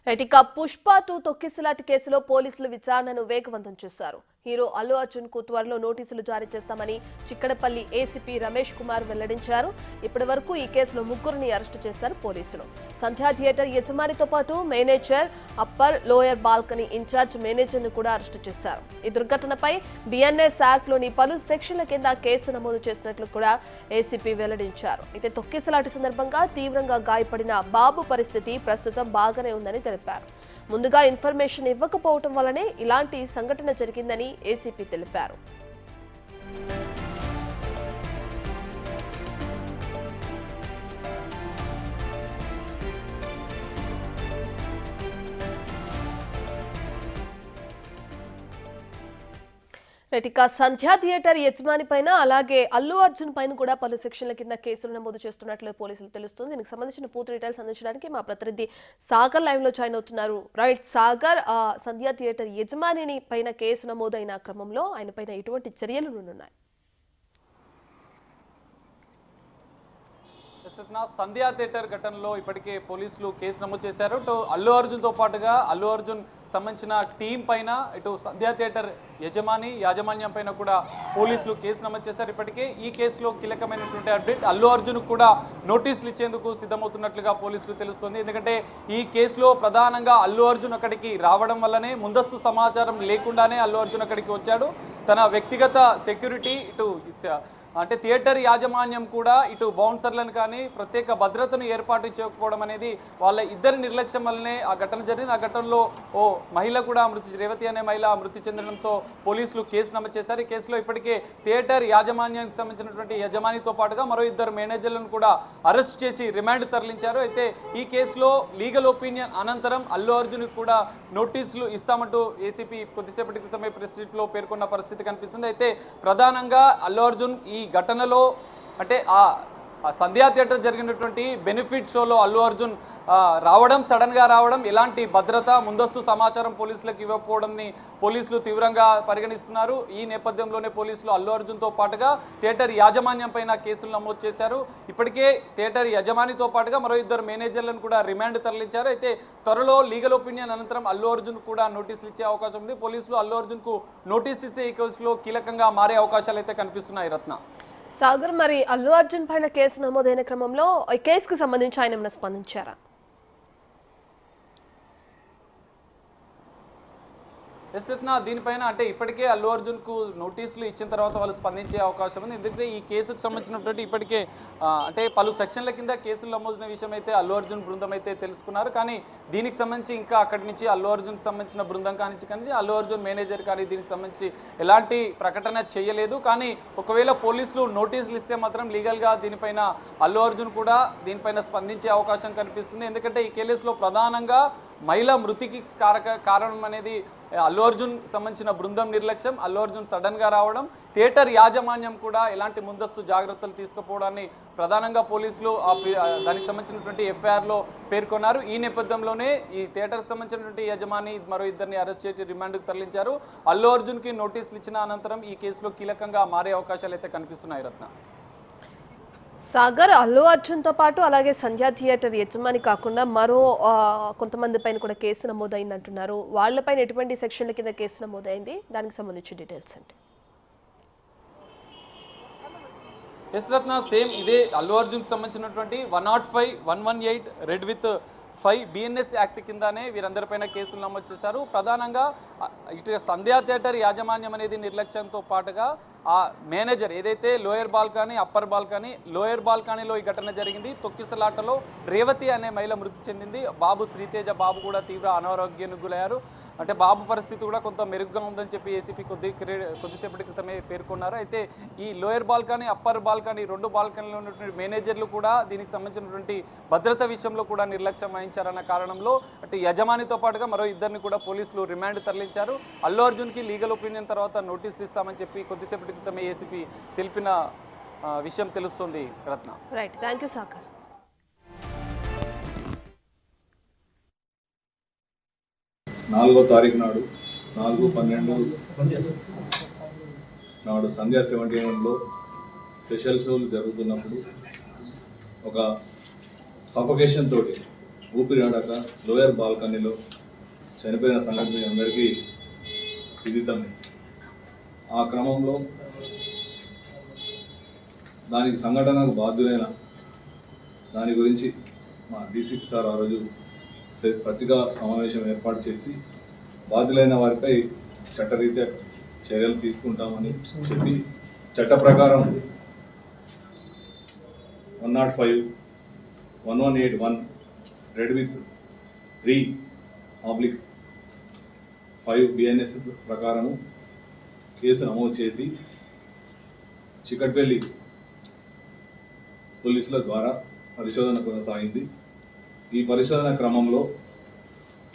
Right ఇక పుష్ప 2 తొక్కిసలాట కేసులో పోలీసులు విచారణను వేగవంతం చేశారు. హీరో అల్లు అర్జున్ కు త్వరలో నోటీసులు జారీ చేస్తామని చిక్కడపల్లి ఏసీపీ రమేష్ కుమార్ వెల్లడించారు. ఇప్పటి వరకు ఈ కేసులో ముగ్గురిని అరెస్టు చేశారు పోలీసులు. సంధ్యా థియేటర్ యజమానితో పాటు manager, upper, lower balcony in charge manager ను కూడా అరెస్టు చేశారు. ఈ దుర్ఘటనపై బిఎన్ఎస్ యాక్ట్ లోని పలు సెక్షన్ల కింద కేసు నమోదు చేసినట్లు కూడా ఏసీపీ వెల్లడించారు. అయితే తొక్కిసలాట సందర్భంగా తీవ్రంగా గాయపడిన బాబు పరిస్థితి ప్రస్తుతం బాగానే ఉందని తెలిపారు. ముందుగా ఇన్ఫర్మేషన్ ఇవ్వకపోవటం వల్లనే ఇలాంటి సంఘటన జరిగిందని ఏసీపీ తెలిపారు. ఇక సంధ్యా థియేటర్ యజమాని పైన అలాగే అల్లు అర్జున్ పైన కూడా పలు సెక్షన్ల కింద కేసులు నమోదు చేస్తున్నట్లు పోలీసులు తెలుస్తుంది. దీనికి సంబంధించిన పూర్తి డీటెయిల్స్ అందించడానికి మా ప్రతినిధి సాగర్ లైవ్ లో జాయిన్ అవుతున్నారు. రైట్ సాగర్, సంధ్యా థియేటర్ యజమాని పైన కేసు నమోదైన క్రమంలో ఆయన పైన ఎటువంటి చర్యలు ఉన్నాయి? సంధ్యా థియేటర్ ఘటనలో ఇప్పటికే పోలీసులు కేసు నమోదు చేశారు. ఇటు అల్లు అర్జున్ తో పాటుగా అల్లు అర్జున్ సంబంధించిన టీం పైన, ఇటు సంధ్యా థియేటర్ యాజమాన్యం పైన కూడా పోలీసులు కేసు నమోదు చేశారు. ఇప్పటికే ఈ కేసులో కీలకమైనటువంటి అప్డేట్, అల్లు అర్జున్ కూడా నోటీసులు ఇచ్చేందుకు సిద్ధమవుతున్నట్లుగా పోలీసులు తెలుస్తుంది. ఎందుకంటే ఈ కేసులో ప్రధానంగా అల్లు అర్జున్ అక్కడికి రావడం వల్లనే, ముందస్తు సమాచారం లేకుండానే అల్లు అర్జున్ అక్కడికి వచ్చాడు. తన వ్యక్తిగత సెక్యూరిటీ, ఇటు అంటే థియేటర్ యాజమాన్యం కూడా ఇటు బౌన్సర్లను కానీ ప్రత్యేక భద్రతను ఏర్పాటు చేయకపోవడం అనేది వాళ్ళ ఇద్దరి నిర్లక్ష్యం వల్లనే ఆ ఘటన జరిగింది. ఆ ఘటనలో ఓ మహిళ కూడా రేవతి అనే మహిళ మృతి చెందడంతో పోలీసులు కేసు నమోదు చేశారు. ఈ కేసులో ఇప్పటికే థియేటర్ యాజమాన్యానికి సంబంధించినటువంటి యజమానితో పాటుగా మరో ఇద్దరు మేనేజర్లను కూడా అరెస్ట్ చేసి రిమాండ్ తరలించారు. అయితే ఈ కేసులో లీగల్ ఒపీనియన్ అనంతరం అల్లు అర్జున్కి కూడా నోటీసులు ఇస్తామంటూ ఏసీపీ కొద్దిసేపటి క్రితమే ప్రెస్ మీట్లో పేర్కొన్న పరిస్థితి కనిపిస్తుంది. అయితే ప్రధానంగా అల్లు అర్జున్ ఈ ఘటనలో అంటే ఆ సంధ్యా థియేటర్ జరిగినటువంటి బెనిఫిట్ షోలో అల్లు అర్జున్ సడన్గా రావడం, ఎలాంటి భద్రత, ముందస్తు సమాచారం పోలీసులకు ఇవ్వకపోవడంని పోలీసులు తీవ్రంగా పరిగణిస్తున్నారు. ఈ నేపథ్యంలోనే పోలీసులు అల్లు అర్జున్తో పాటుగా థియేటర్ యాజమాన్యం పైన కేసులు నమోదు చేశారు. ఇప్పటికే థియేటర్ యజమానితో పాటుగా మరో ఇద్దరు మేనేజర్లను కూడా రిమాండ్ తరలించారు. అయితే త్వరలో లీగల్ ఒపీనియన్ అనంతరం అల్లు అర్జున్ కూడా నోటీసులు ఇచ్చే అవకాశం ఉంది. పోలీసులు అల్లు అర్జున్కు నోటీసు ఇచ్చే ఈ కేసులో కీలకంగా మారే అవకాశాలు అయితే కనిపిస్తున్నాయి. రత్న సాగర్, మరి అల్లు అర్జున్ పైన కేసు నమోదైన క్రమంలో ఈ కేసుకు సంబంధించి ఆయన ఏమైనా స్పందించారా? దీనిపైన అంటే ఇప్పటికే అల్లు అర్జున్కు నోటీసులు ఇచ్చిన తర్వాత వాళ్ళు స్పందించే అవకాశం ఉంది. ఎందుకంటే ఈ కేసుకు సంబంధించినటువంటి ఇప్పటికే అంటే పలు సెక్షన్ల కింద కేసులు నమోదిన విషయం అయితే అల్లు అర్జున్ బృందం అయితే తెలుసుకున్నారు. కానీ దీనికి సంబంధించి ఇంకా అక్కడి నుంచి అల్లు అర్జున్కి సంబంధించిన బృందం కానీ అల్లు అర్జున్ మేనేజర్ కానీ దీనికి సంబంధించి ఎలాంటి ప్రకటన చేయలేదు. కానీ ఒకవేళ పోలీసులు నోటీసులు ఇస్తే మాత్రం లీగల్గా దీనిపైన అల్లు అర్జున్ కూడా దీనిపైన స్పందించే అవకాశం కనిపిస్తుంది. ఎందుకంటే ఈ కేసులో ప్రధానంగా మహిళ మృతికి కారణం అనేది అల్లు అర్జున్ సంబంధించిన బృందం నిర్లక్ష్యం, అల్లు అర్జున్ సడన్గా రావడం, థియేటర్ యాజమాన్యం కూడా ఎలాంటి ముందస్తు జాగ్రత్తలు తీసుకుపోవడాన్ని ప్రధానంగా పోలీసులు దానికి సంబంధించినటువంటి ఎఫ్ఐఆర్లో పేర్కొన్నారు. ఈ నేపథ్యంలోనే ఈ థియేటర్కి సంబంధించినటువంటి యజమాని మరో ఇద్దరిని అరెస్ట్ చేసి రిమాండ్కు తరలించారు. అల్లు అర్జున్కి నోటీసులు ఇచ్చిన అనంతరం ఈ కేసులో కీలకంగా మారే అవకాశాలు అయితే కనిపిస్తున్నాయి. రత్న సాగర్, అల్లు అర్జున్ తో పాటు అలాగే సంధ్యా థియేటర్ యజమాని కాకుండా మరో కొంతమంది పైన కూడా కేసు నమోదైంది అంటున్నారు. వాళ్ళపైన ఎటువంటి సెక్షన్ల కింద కేసు నమోదైంది, దానికి సంబంధించి డీటెయిల్స్ అండి? ఎస్ రత్న, సేమ్ ఇదే అల్లు అర్జున్కి సంబంధించినటువంటి 105, 118 రెడ్ విత్ 5 బిఎన్ఎస్ యాక్ట్ కిందనే వీరందరిపైన కేసులు నమోదు చేశారు. ప్రధానంగా ఇటు సంధ్యా థియేటర్ యాజమాన్యం అనేది నిర్లక్ష్యంతో పాటుగా ఆ మేనేజర్ ఏదైతే lower balcony, upper balcony, lower బాల్కనీలో ఈ ఘటన జరిగింది. తొక్కిసలాటలో రేవతి అనే మహిళ మృతి చెందింది. బాబు శ్రీతేజ బాబు కూడా తీవ్ర అనారోగ్యానికి గురయ్యారు. అంటే బాబు పరిస్థితి కూడా కొంత మెరుగ్గా ఉందని చెప్పి ఏసీపీ కొద్దిసేపటి క్రితమే పేర్కొన్నారు. అయితే ఈ లోయర్ బాల్కనీ, అప్పర్ బాల్కనీ రెండు బాల్కనీలో ఉన్నటువంటి మేనేజర్లు కూడా దీనికి సంబంధించినటువంటి భద్రత విషయంలో కూడా నిర్లక్ష్యం వహించారన్న కారణంలో అటు యజమానితో పాటుగా మరో ఇద్దరిని కూడా పోలీసులు రిమాండ్ తరలించారు. అల్లు అర్జున్కి లీగల్ ఒపీనియన్ తర్వాత నోటీసులు ఇస్తామని చెప్పి కొద్దిసేపటి క్రితమే ఏసీపీ తెలిపిన విషయం తెలుస్తుంది. రత్న రైట్, థ్యాంక్ యూ సాగర్. 4వ తారీఖు నాడు 4/12 నాడు సంధ్యా 71లో స్పెషల్ షోలు జరుగుతున్నప్పుడు ఒక సఫకేషన్ తోటి ఊపిరాడక లోయర్ బాల్కనీలో చనిపోయిన సంగతి మీ అందరికీ విదితమే. ఆ క్రమంలో దానికి సంఘటనకు బాధ్యులైన దాని గురించి మా డీసీపీ సార్ ఆ రోజు పత్రికా సమావేశం ఏర్పాటు చేసి బాధ్యులైన వారిపై చట్టరీత్యా చర్యలు తీసుకుంటామని చెప్పి చట్ట ప్రకారం 105, 1181 రెడ్ విత్ 3/5 BNS ప్రకారము కేసు నమోదు చేసి చికట్పల్లి పోలీసుల ద్వారా పరిశోధన కొనసాగింది. ఈ పరిశోధన క్రమంలో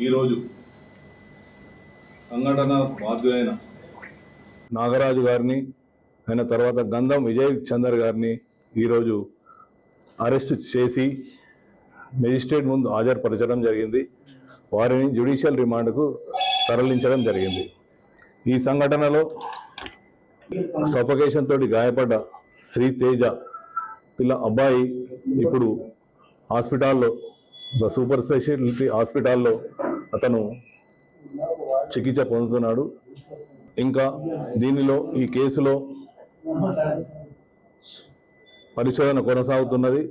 ఈరోజు సంఘటన బాధ్యులైన నాగరాజు గారిని, ఆయన తర్వాత గంధం విజయ్ చందర్ గారిని ఈరోజు అరెస్ట్ చేసి మెజిస్ట్రేట్ ముందు హాజరుపరచడం జరిగింది. వారిని జ్యుడిషియల్ రిమాండ్కు తరలించడం జరిగింది. ఈ సంఘటనలో సఫోకేషన్ తోటి గాయపడ్డ శ్రీ తేజ అబ్బాయి ఇప్పుడు హాస్పిటల్లో, సూపర్ స్పెషాలిటీ హాస్పిటల్లో అతను చికిత్స పొందుతున్నాడు. ఇంకా దీనిలో ఈ కేసులో పరిశోధన కొనసాగుతున్నది.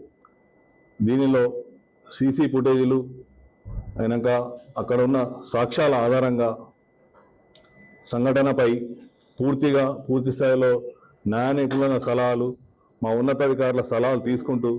దీనిలో సీసీ ఫుటేజీలు అయినాక అక్కడ ఉన్న సాక్ష్యాల ఆధారంగా సంఘటనపై పూర్తి స్థాయిలో న్యాయ నిపుణుల సలహాలు, మా ఉన్నతాధికారుల సలహాలు తీసుకుంటూ